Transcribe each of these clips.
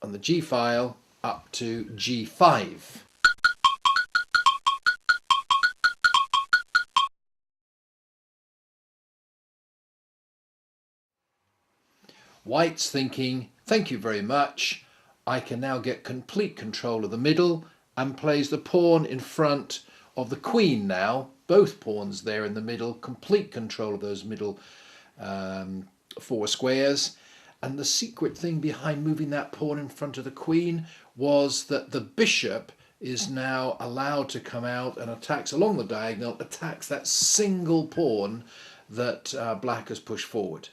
on the G file up to G5. White's thinking, thank you very much, I can now get complete control of the middle, and plays the pawn in front of the queen now. Both pawns there in the middle, complete control of those middle 4 squares. And the secret thing behind moving that pawn in front of the queen was that the bishop is now allowed to come out and attacks along the diagonal, attacks that single pawn that black has pushed forward.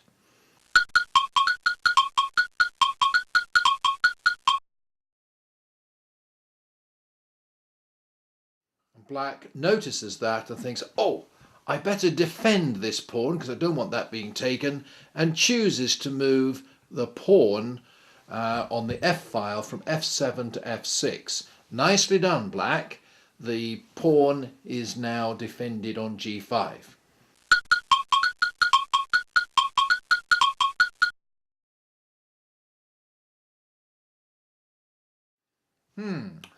Black notices that and thinks, oh, I better defend this pawn because I don't want that being taken, and chooses to move the pawn on the F file from F7 to F6. Nicely done, Black. The pawn is now defended on G5.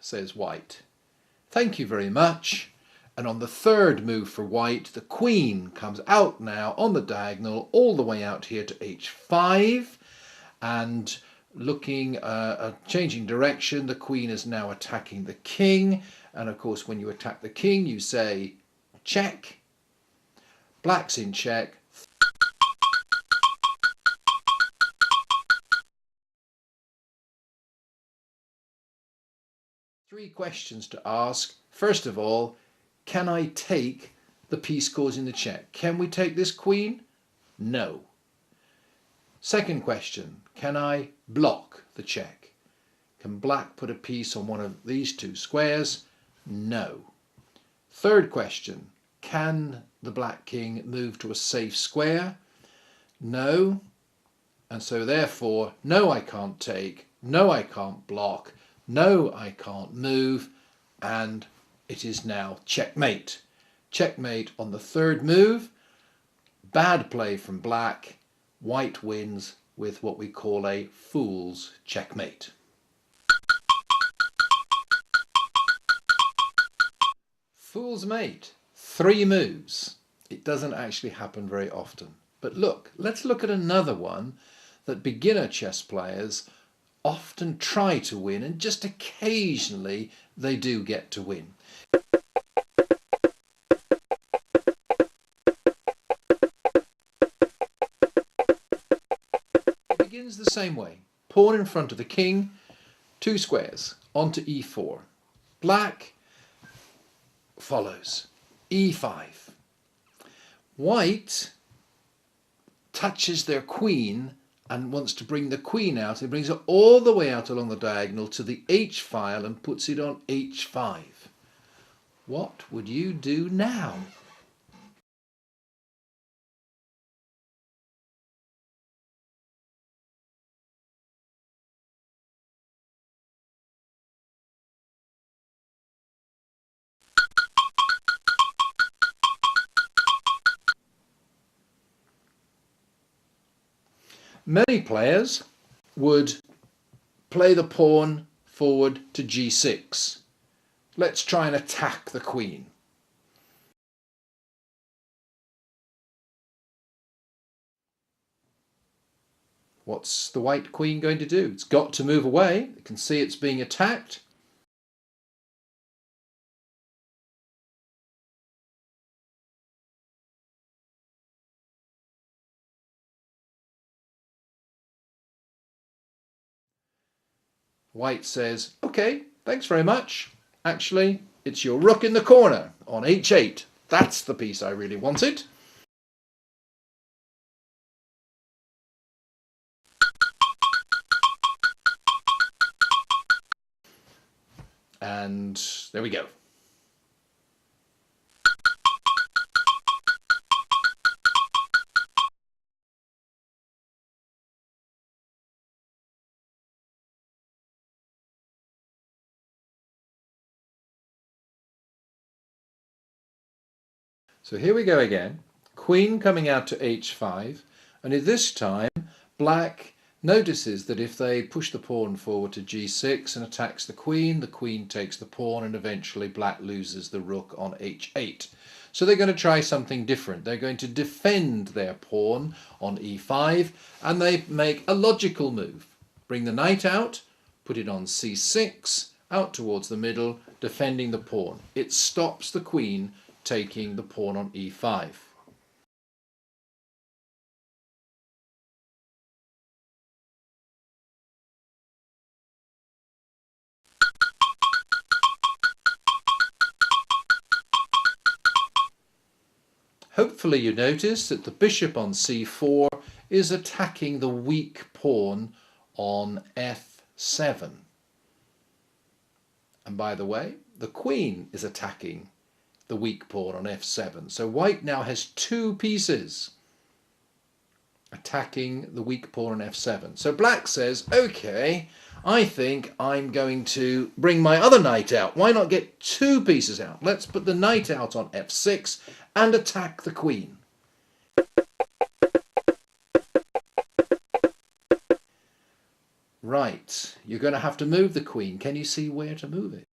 Says White. Thank you very much. And on the third move for White, the queen comes out now on the diagonal all the way out here to H5, and looking changing direction, the queen is now attacking the king. And of course, when you attack the king, you say check. Black's in check. Three questions to ask. First of all, can I take the piece causing the check? Can we take this queen? No. Second question, can I block the check? Can Black put a piece on one of these 2 squares? No. Third question, can the Black king move to a safe square? No. And so therefore, no, I can't take, no, I can't block, no, I can't move, and it is now checkmate. Checkmate on the third move. Bad play from Black. White wins with what we call a fool's checkmate. Fool's mate. 3 moves. It doesn't actually happen very often. But look, let's look at another one that beginner chess players often try to win, and just occasionally they do get to win. It begins the same way. Pawn in front of the king, 2 squares, onto E4. Black follows, E5. White touches their queen and wants to bring the queen out. He brings it all the way out along the diagonal to the H file and puts it on H5. What would you do now? Many players would play the pawn forward to G6. Let's try and attack the queen. What's the white queen going to do? It's got to move away. You can see it's being attacked. White says, okay, thanks very much. Actually, it's your rook in the corner on H8. That's the piece I really wanted. And there we go. So here we go again. Queen coming out to H5, and this time Black notices that if they push the pawn forward to g6 and attacks the queen takes the pawn, and eventually black loses the rook on h8. So they're going to try something different. They're going to defend their pawn on e5, and they make a logical move. Bring the knight out, put it on c6, out towards the middle, defending the pawn. It stops the queen taking the pawn on e5. Hopefully you notice that the bishop on c4 is attacking the weak pawn on f7. And by the way, the queen is attacking the weak pawn on f7. So white now has two pieces attacking the weak pawn on f7. So black says, okay, I think I'm going to bring my other knight out. Why not get two pieces out? Let's put the knight out on f6 and attack the queen. Right, you're going to have to move the queen. Can you see where to move it?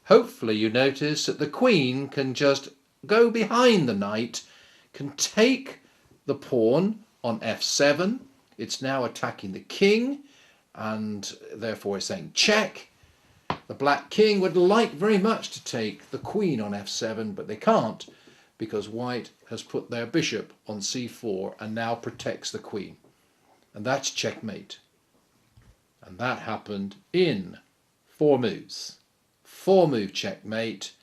Hopefully you notice that the queen can just go behind the knight, can take the pawn on f7. It's now attacking the king, and therefore it's saying check. The black king would like very much to take the queen on f7, but they can't, because white has put their bishop on c4 and now protects the queen. And that's checkmate. And that happened in 4 moves. 4-move checkmate,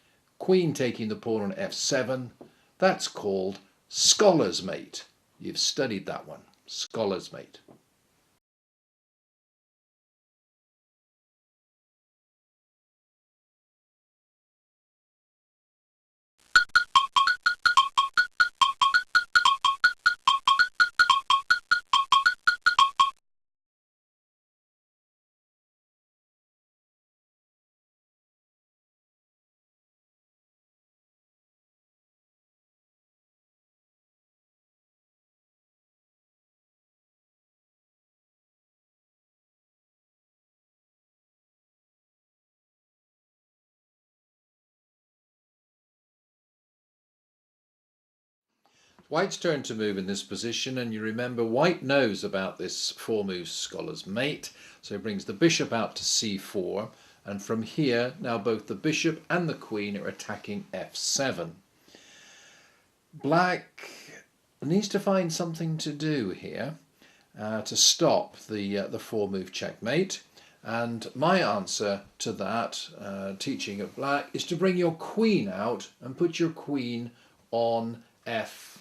queen taking the pawn on f7. That's called scholar's mate. You've studied that one, scholar's mate. White's turn to move in this position, and you remember white knows about this 4-move scholar's mate, so he brings the bishop out to c4, and from here now both the bishop and the queen are attacking f7. Black needs to find something to do here to stop the 4-move checkmate, and my answer to that teaching of black is to bring your queen out and put your queen on f6.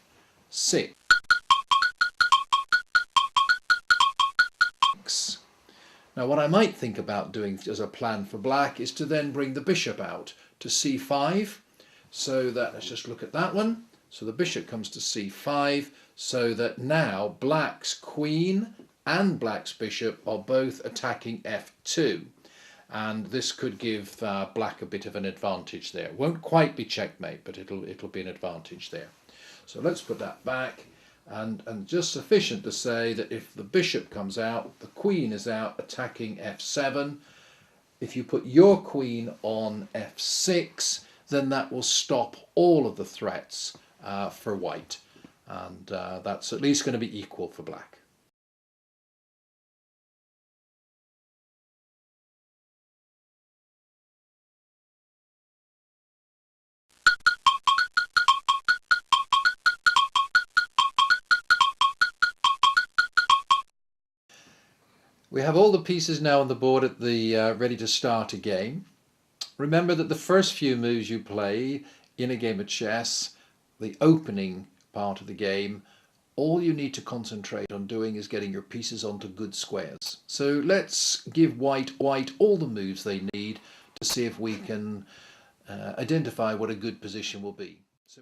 Now what I might think about doing as a plan for black is to then bring the bishop out to c5, so that, let's just look at that one. So the bishop comes to c5, so that now black's queen and black's bishop are both attacking f2. And this could give black a bit of an advantage there. It won't quite be checkmate, but it'll be an advantage there. So let's put that back, and just sufficient to say that if the bishop comes out, the queen is out attacking f7. If you put your queen on f6, then that will stop all of the threats for white, and that's at least going to be equal for black. We have all the pieces now on the board at the ready to start a game. Remember that the first few moves you play in a game of chess, the opening part of the game, all you need to concentrate on doing is getting your pieces onto good squares. So let's give white all the moves they need to see if we can identify what a good position will be. So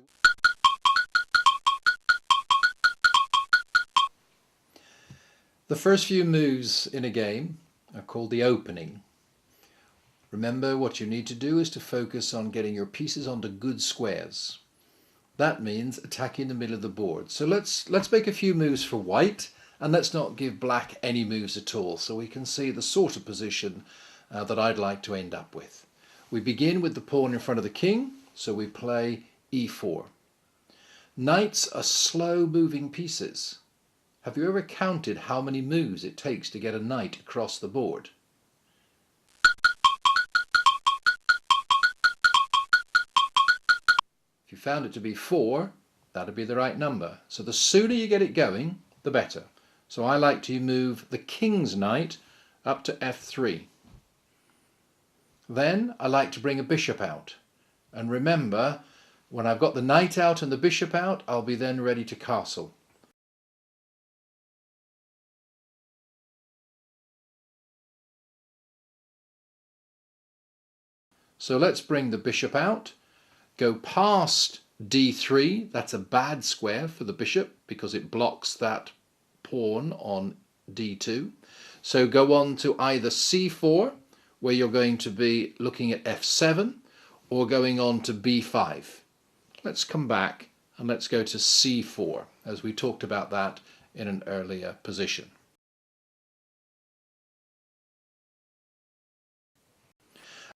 The first few moves in a game are called the opening. Remember, what you need to do is to focus on getting your pieces onto good squares. That means attacking the middle of the board. So let's make a few moves for white, and let's not give black any moves at all, so we can see the sort of position that I'd like to end up with. We begin with the pawn in front of the king, so we play e4. Knights are slow moving pieces. Have you ever counted how many moves it takes to get a knight across the board? If you found it to be 4, that'd be the right number. So the sooner you get it going, the better. So I like to move the king's knight up to f3. Then I like to bring a bishop out. And remember, when I've got the knight out and the bishop out, I'll be then ready to castle. So let's bring the bishop out, go past d3. That's a bad square for the bishop because it blocks that pawn on d2. So go on to either c4, where you're going to be looking at f7, or going on to b5. Let's come back and let's go to c4, as we talked about that in an earlier position.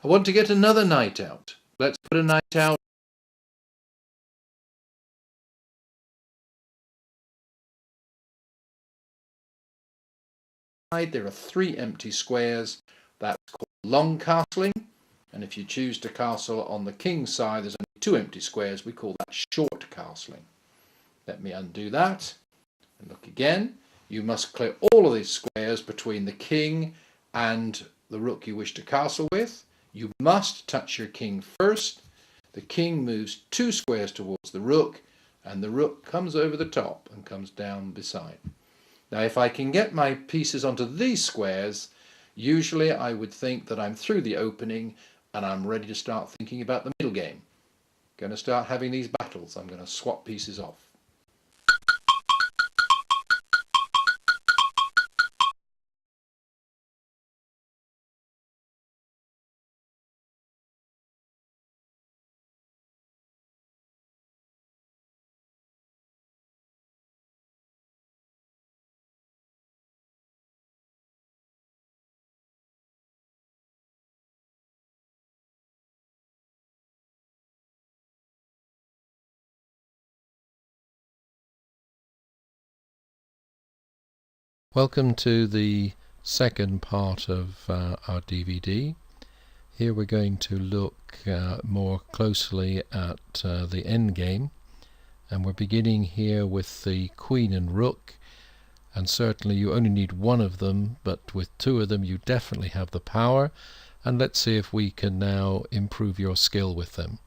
I want to get another knight out. Let's put a knight out. There are 3 empty squares. That's called long castling. And if you choose to castle on the king's side, there's only 2 empty squares. We call that short castling. Let me undo that and look again. You must clear all of these squares between the king and the rook you wish to castle with. You must touch your king first. The king moves 2 squares towards the rook, and the rook comes over the top and comes down beside. Now, if I can get my pieces onto these squares, usually I would think that I'm through the opening and I'm ready to start thinking about the middle game. Going to start having these battles. I'm going to swap pieces off. Welcome to the second part of our DVD. Here we're going to look more closely at the endgame, and we're beginning here with the Queen and Rook, and certainly you only need one of them, but with 2 of them you definitely have the power, and let's see if we can now improve your skill with them.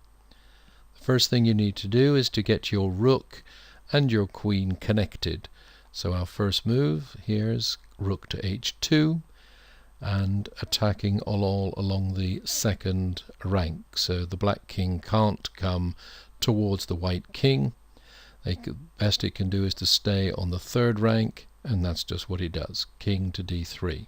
The first thing you need to do is to get your Rook and your Queen connected. So our first move here is rook to h2 and attacking all along the second rank. So the black king can't come towards the white king. The best it can do is to stay on the 3rd rank, and that's just what he does. King to d3.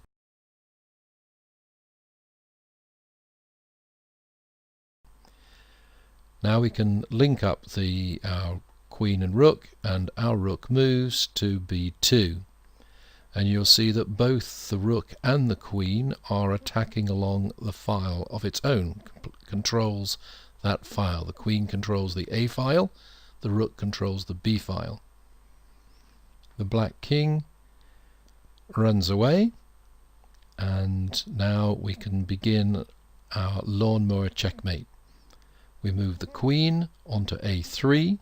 Now we can link up the Queen and Rook, and our Rook moves to b2, and you'll see that both the Rook and the Queen are attacking along the file of its own, controls that file. The Queen controls the A file, the Rook controls the B file. The black king runs away, and now we can begin our Lawnmower Checkmate. We move the Queen onto a3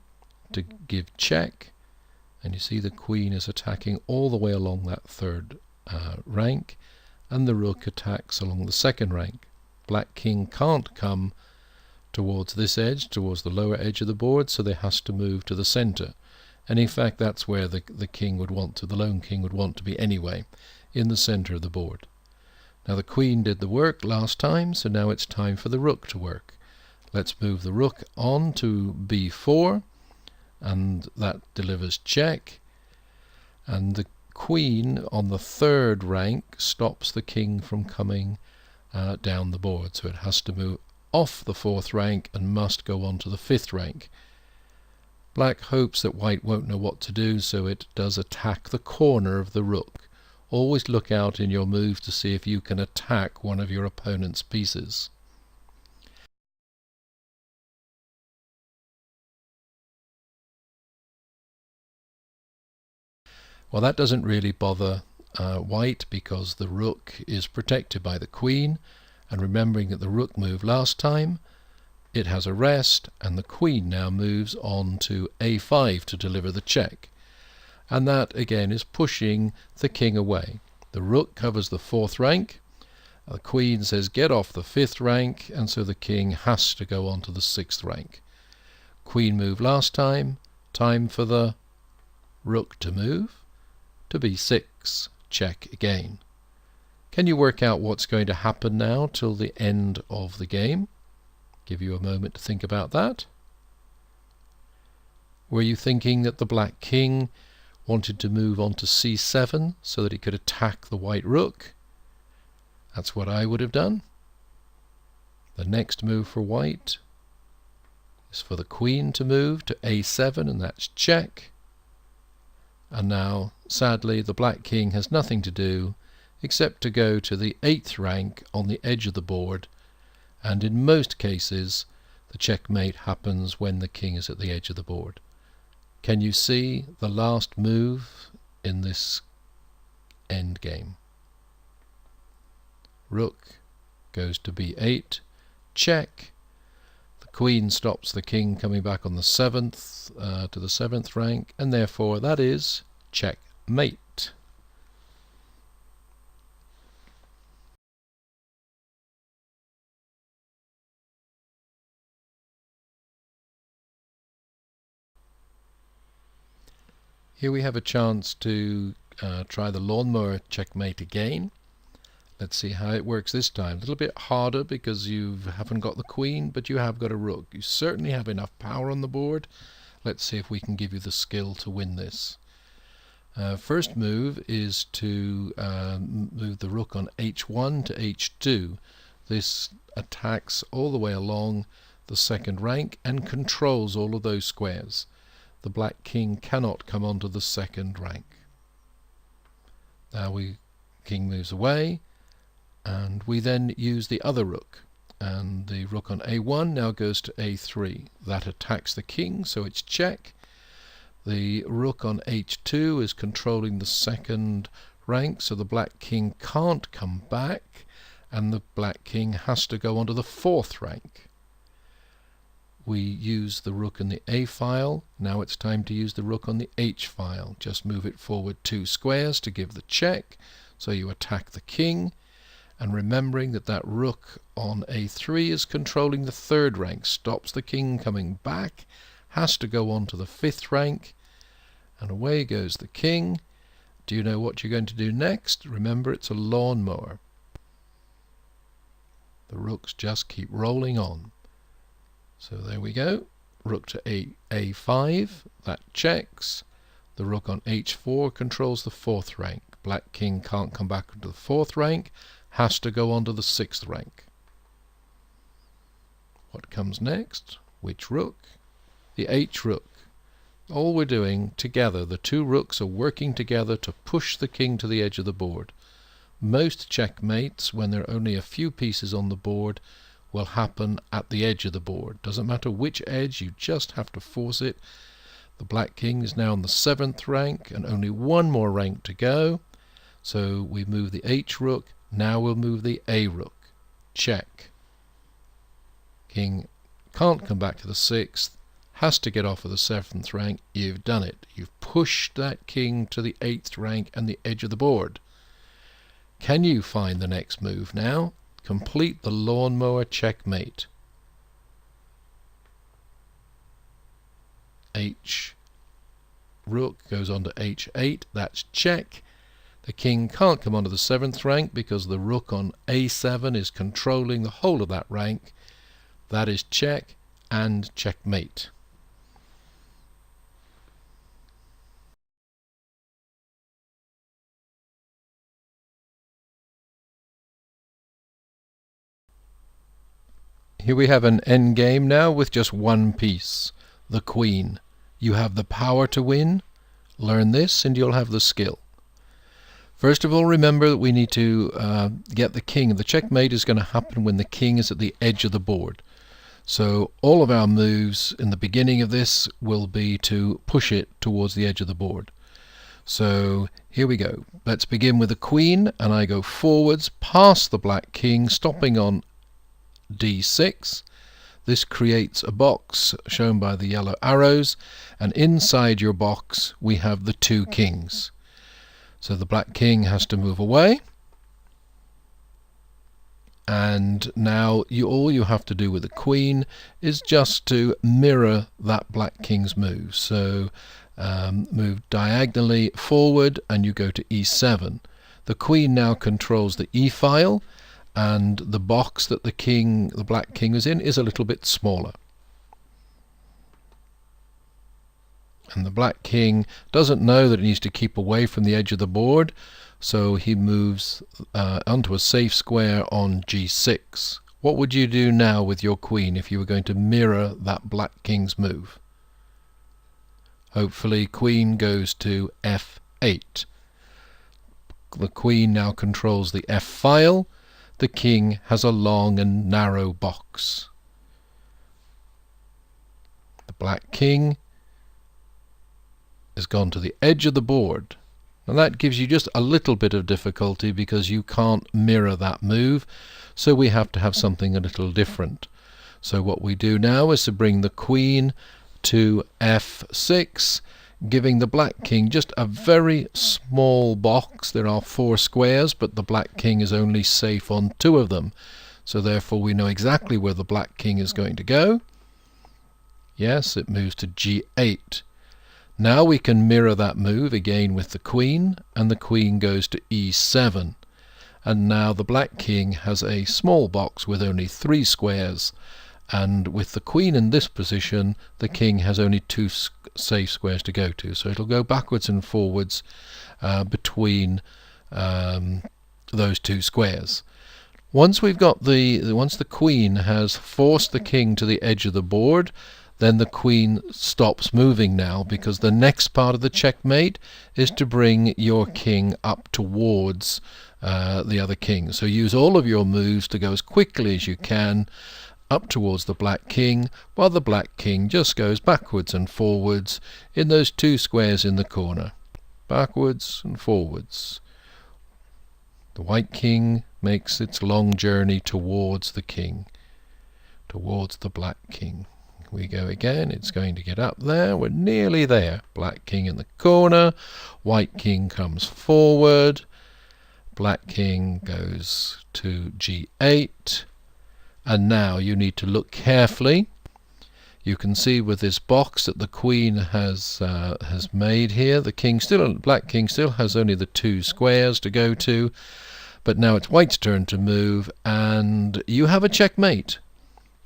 to give check, and you see the Queen is attacking all the way along that 3rd rank, and the Rook attacks along the 2nd rank. Black king can't come towards this edge, towards the lower edge of the board, so they has to move to the center, and in fact that's where the king would want to, the lone king would want to be anyway, in the center of the board. Now the Queen did the work last time, so now it's time for the Rook to work. Let's move the Rook on to b4, and that delivers check, and the queen on the third rank stops the king from coming down the board, so it has to move off the fourth rank and must go on to the fifth rank. Black hopes that white won't know what to do, so it does attack the corner of the rook. Always look out in your move to see if you can attack one of your opponent's pieces. Well, that doesn't really bother white, because the rook is protected by the queen, and remembering that the rook moved last time, it has a rest, and the queen now moves on to a5 to deliver the check. And that again is pushing the king away. The rook covers the fourth rank, the queen says get off the fifth rank, and so the king has to go on to the sixth rank. Queen moved last time, time for the rook to move to b6, check again. Can you work out what's going to happen now till the end of the game? Give you a moment to think about that. Were you thinking that the black king wanted to move on to c7 so that he could attack the white rook? That's what I would have done. The next move for white is for the queen to move to a7, and that's check. And now, sadly, the black king has nothing to do except to go to the 8th rank on the edge of the board, and in most cases the checkmate happens when the king is at the edge of the board. Can you see the last move in this endgame? Rook goes to b8, check. The queen stops the king coming back on the 7th to the 7th rank, and therefore that is checkmate. Here we have a chance to try the Lawnmower Checkmate again. Let's see how it works this time. A little bit harder because you haven't got the queen, but you have got a rook. You certainly have enough power on the board. Let's see if we can give you the skill to win this. First move is to move the rook on h1 to h2. This attacks all the way along the second rank and controls all of those squares. The black king cannot come onto the second rank. Now king moves away, and we then use the other rook, and the rook on a1 now goes to a3. That attacks the king, so it's check. The rook on h2 is controlling the second rank, so the black king can't come back, and the black king has to go onto the fourth rank. We use the rook in the A file. Now it's time to use the rook on the H file. Just move it forward 2 squares to give the check, so you attack the king, and remembering that that rook on A3 is controlling the third rank, stops the king coming back, has to go on to the 5th rank, and away goes the king. Do you know what you're going to do next? Remember, it's a lawnmower. The rooks just keep rolling on. So there we go. Rook to a5, that checks. The rook on h4 controls the 4th rank. Black king can't come back into the 4th rank, has to go on to the 6th rank. What comes next? Which rook? The h rook. All we're doing together, the two rooks are working together to push the king to the edge of the board. Most checkmates, when there are only a few pieces on the board, will happen at the edge of the board. Doesn't matter which edge, you just have to force it. The black king is now on the 7th rank and only one more rank to go. So we move the h rook, now we'll move the a rook. Check. King can't come back to the 6th, has to get off of the 7th rank. You've done it. You've pushed that king to the 8th rank and the edge of the board. Can you find the next move now? Complete the Lawnmower Checkmate. H rook goes on to h8, that's check. The king can't come onto the 7th rank because the rook on a7 is controlling the whole of that rank. That is check and checkmate. Here we have an endgame now with just one piece, the queen. You have the power to win. Learn this and you'll have the skill. First of all, remember that we need to get the king. The checkmate is going to happen when the king is at the edge of the board. So all of our moves in the beginning of this will be to push it towards the edge of the board. So here we go. Let's begin with the queen, and I go forwards past the black king, stopping on d6. This creates a box shown by the yellow arrows, and inside your box we have the two kings. So the black king has to move away, and now all you have to do with the queen is just to mirror that black king's move. So move diagonally forward and you go to e7. The queen now controls the e file, and the box that the black king is in is a little bit smaller. And the black king doesn't know that it needs to keep away from the edge of the board, so he moves onto a safe square on g6. What would you do now with your queen if you were going to mirror that black king's move? Hopefully queen goes to f8. The queen now controls the f file. The king has a long and narrow box. The black king has gone to the edge of the board. Now that gives you just a little bit of difficulty because you can't mirror that move, so we have to have something a little different. So what we do now is to bring the queen to f6, giving the black king just a very small box. There are 4 squares, but the black king is only safe on 2 of them. So therefore we know exactly where the black king is going to go. Yes, it moves to g8. Now we can mirror that move again with the queen, and the queen goes to e7. And now the black king has a small box with only 3 squares, and with the queen in this position the king has only 2 safe squares to go to, so it'll go backwards and forwards between those 2 squares. Once the queen has forced the king to the edge of the board, then the queen stops moving now, because the next part of the checkmate is to bring your king up towards the other king. So use all of your moves to go as quickly as you can up towards the black king, while the black king just goes backwards and forwards in those 2 squares in the corner. Backwards and forwards. The white king makes its long journey towards the king, towards the black king. We go again, it's going to get up there, we're nearly there. Black king in the corner, white king comes forward, black king goes to g8, and now you need to look carefully. You can see with this box that the queen has made here, the black king still has only the 2 squares to go to, but now it's white's turn to move, and you have a checkmate.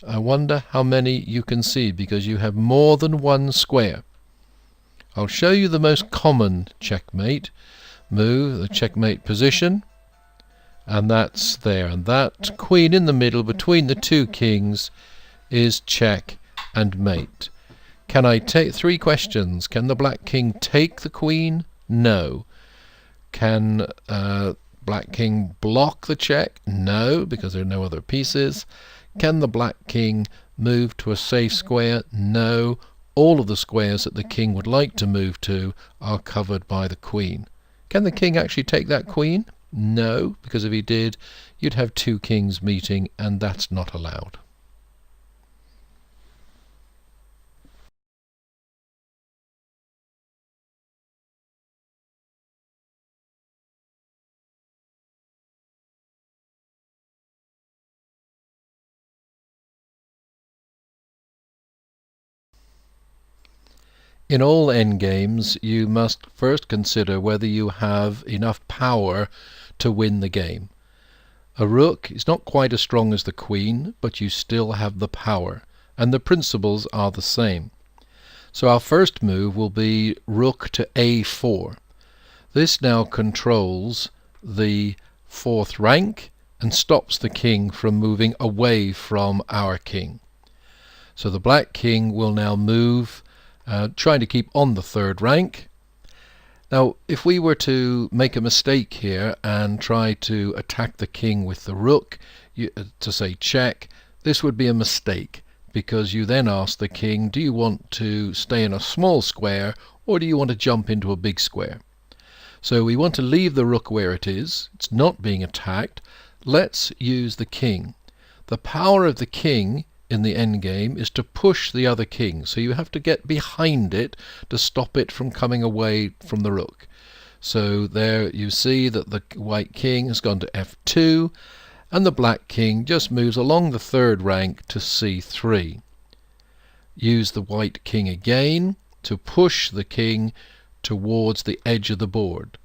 I wonder how many you can see, because you have more than 1 square. I'll show you the most common checkmate move, the checkmate position, and that's there. And that queen in the middle between the 2 kings is check and mate. Can I take 3 questions? Can the black king take the queen? No. Can black king block the check? No, because there are no other pieces. Can the black king move to a safe square? No. All of the squares that the king would like to move to are covered by the queen. Can the king actually take that queen? No, because if he did, you'd have 2 kings meeting, and that's not allowed. In all endgames, you must first consider whether you have enough power to win the game. A rook is not quite as strong as the queen, but you still have the power, and the principles are the same. So our first move will be rook to a4. This now controls the 4th rank, and stops the king from moving away from our king. So the black king will now move, trying to keep on the third rank. Now, if we were to make a mistake here and try to attack the king with the rook, to say check, this would be a mistake, because you then ask the king, do you want to stay in a small square or do you want to jump into a big square? So we want to leave the rook where it is. It's not being attacked. Let's use the king. The power of the king in the endgame is to push the other king, so you have to get behind it to stop it from coming away from the rook. So there you see that the white king has gone to f2, and the black king just moves along the third rank to c3. Use the white king again to push the king towards the edge of the board.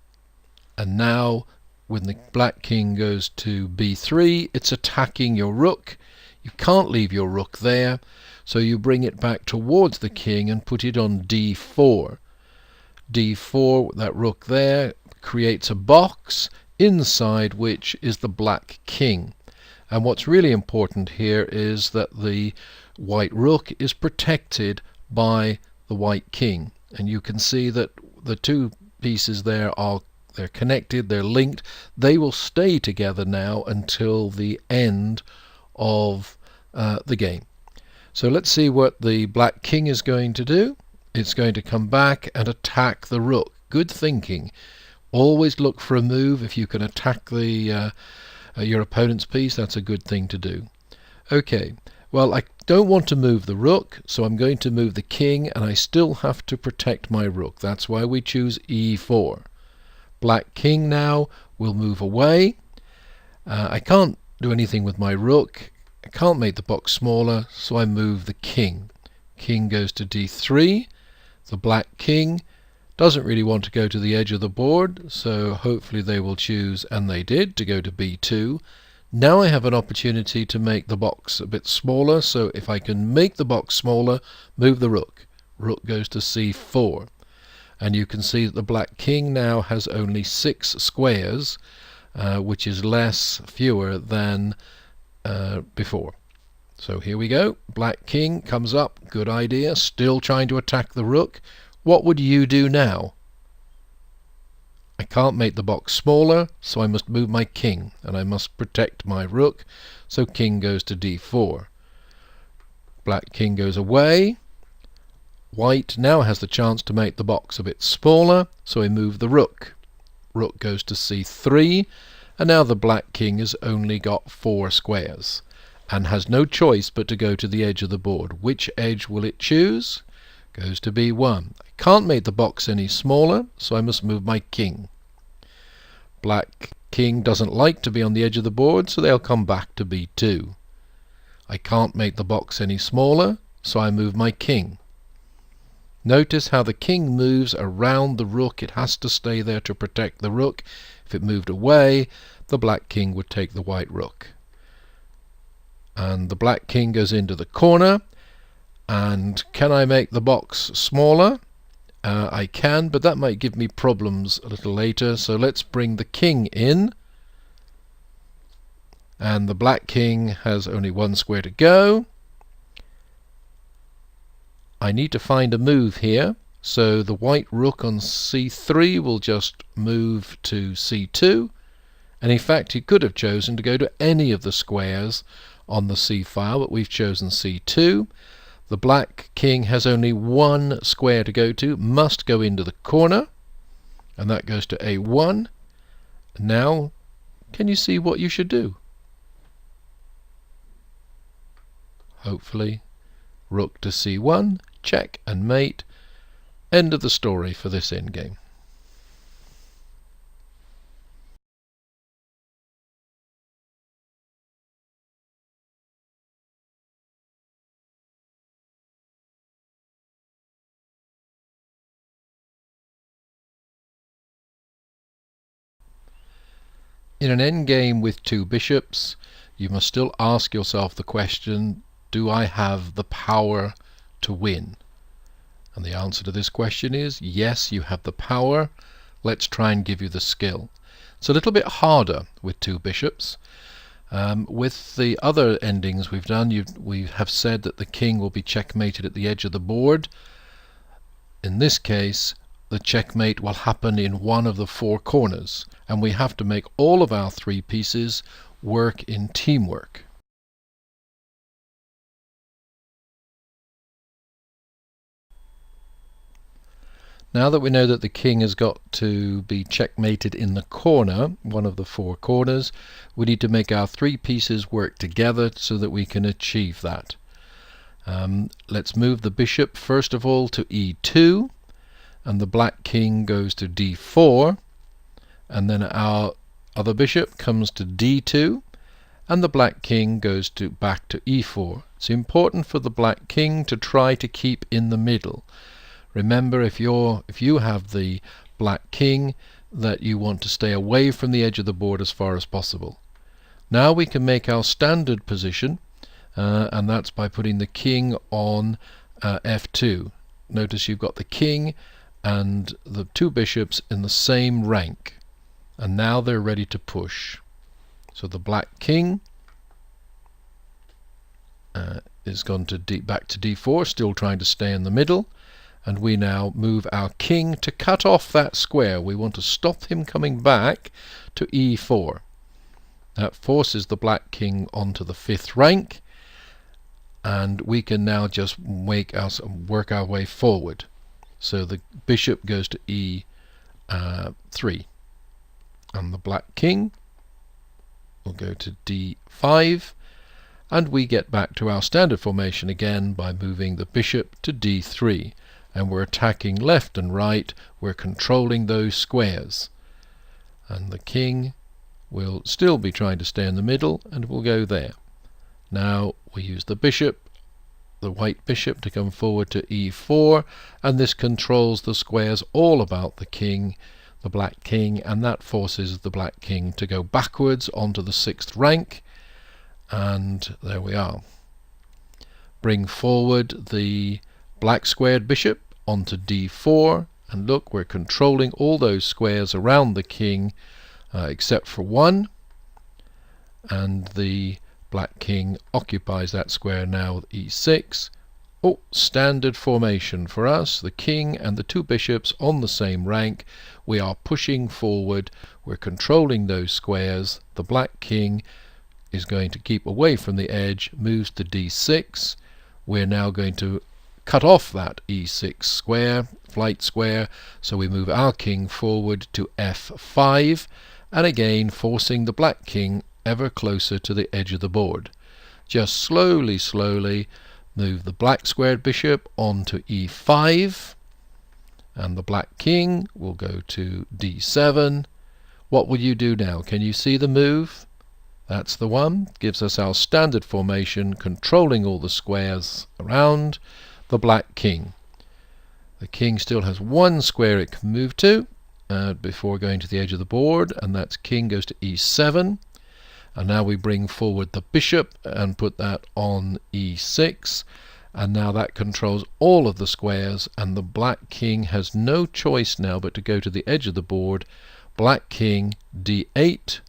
And now when the black king goes to b3, it's attacking your rook. You can't leave your rook there, so you bring it back towards the king and put it on d4. d4, that rook there, creates a box inside which is the black king. And what's really important here is that the white rook is protected by the white king. And you can see that the two pieces there they're connected, they're linked. They will stay together now until the end of the game. So let's see what the black king is going to do. It's going to come back and attack the rook. Good thinking. Always look for a move. If you can attack your opponent's piece, that's a good thing to do. Okay, well, I don't want to move the rook, so I'm going to move the king, and I still have to protect my rook. That's why we choose e4. Black king now will move away. I can't do anything with my rook. I can't make the box smaller, so I move the king. King goes to d3. The black king doesn't really want to go to the edge of the board, so hopefully they will choose, and they did, to go to b2. Now I have an opportunity to make the box a bit smaller, so if I can make the box smaller, move the rook. Rook goes to c4. And you can see that the black king now has only 6 squares, which is fewer than before. So here we go. Black king comes up. Good idea. Still trying to attack the rook. What would you do now? I can't make the box smaller, so I must move my king, and I must protect my rook. So king goes to d4. Black king goes away. White now has the chance to make the box a bit smaller, so I move the rook. Rook goes to c3, and now the black king has only got 4 squares and has no choice but to go to the edge of the board. Which edge will it choose? Goes to b1. I can't make the box any smaller, so I must move my king. Black king doesn't like to be on the edge of the board, so they'll come back to b2. I can't make the box any smaller, so I move my king. Notice how the king moves around the rook. It has to stay there to protect the rook. If it moved away, the black king would take the white rook. And the black king goes into the corner. And can I make the box smaller? I can, but that might give me problems a little later. So let's bring the king in. And the black king has only 1 square to go. I need to find a move here, so the white rook on c3 will just move to c2, and in fact he could have chosen to go to any of the squares on the c file, but we've chosen c2. The black king has only 1 square to go to, must go into the corner, and that goes to a1. Now, can you see what you should do? Hopefully, rook to c1, check and mate. End of the story for this endgame. In an endgame with 2 bishops, you must still ask yourself the question, do I have the power to win? And the answer to this question is yes, you have the power. Let's try and give you the skill. It's a little bit harder with 2 bishops. With the other endings we've done, we have said that the king will be checkmated at the edge of the board. In this case, the checkmate will happen in one of the four corners, and we have to make all of our three pieces work in teamwork. Now that we know that the king has got to be checkmated in the corner, one of the four corners, we need to make our three pieces work together so that we can achieve that. Let's move the bishop first of all to e2, and the black king goes to d4, and then our other bishop comes to d2, and the black king goes back to e4. It's important for the black king to try to keep in the middle. Remember, if you have the black king, that you want to stay away from the edge of the board as far as possible. Now we can make our standard position, and that's by putting the king on f2. Notice you've got the king and the two bishops in the same rank, and now they're ready to push. So the black king is gone to back to d4, still trying to stay in the middle. And we now move our king to cut off that square. We want to stop him coming back to e4. That forces the black king onto the 5th rank, and we can now just work our way forward. So the bishop goes to e3, and the black king will go to d5, and we get back to our standard formation again by moving the bishop to d3. And we're attacking left and right, we're controlling those squares. And the king will still be trying to stay in the middle, and will go there. Now we use the bishop, the white bishop, to come forward to e4, and this controls the squares all about the king, the black king, and that forces the black king to go backwards onto the 6th rank, and there we are. Bring forward the black squared bishop onto d4, and look, we're controlling all those squares around the king except for one, and the black king occupies that square now with e6. Oh, standard formation for us, the king and the two bishops on the same rank. We are pushing forward, we're controlling those squares. The black king is going to keep away from the edge, moves to d6. We're now going to cut off that e6 square, flight square, so we move our king forward to f5, and again forcing the black king ever closer to the edge of the board. Just slowly move the black squared bishop onto e5, and the black king will go to d7. What will you do now? Can you see the move? That's the one. Gives us our standard formation, controlling all the squares around the black king. The king still has one square it can move to before going to the edge of the board, and that's king goes to e7. And now we bring forward the bishop and put that on e6, and now that controls all of the squares, and the black king has no choice now but to go to the edge of the board. Black king d8,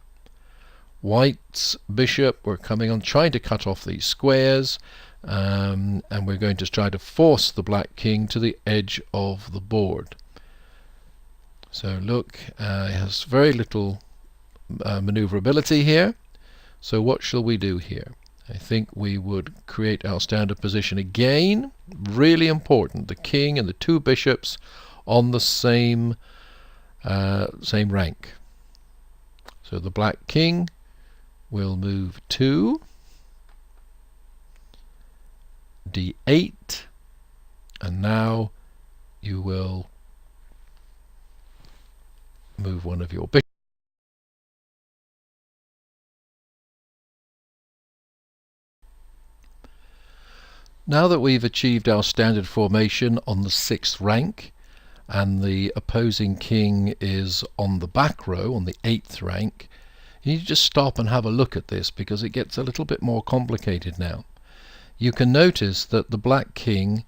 white's bishop, we're coming on trying to cut off these squares, and we're going to try to force the black king to the edge of the board. So look, it has very little maneuverability here. So what shall we do here? I think we would create our standard position again. Really important, the king and the two bishops on the same rank. So the black king will move to d8, and now you will move one of your bishops. Now that we've achieved our standard formation on the 6th rank, and the opposing king is on the back row on the 8th rank, you need to just stop and have a look at this, because it gets a little bit more complicated now. You can notice that the black king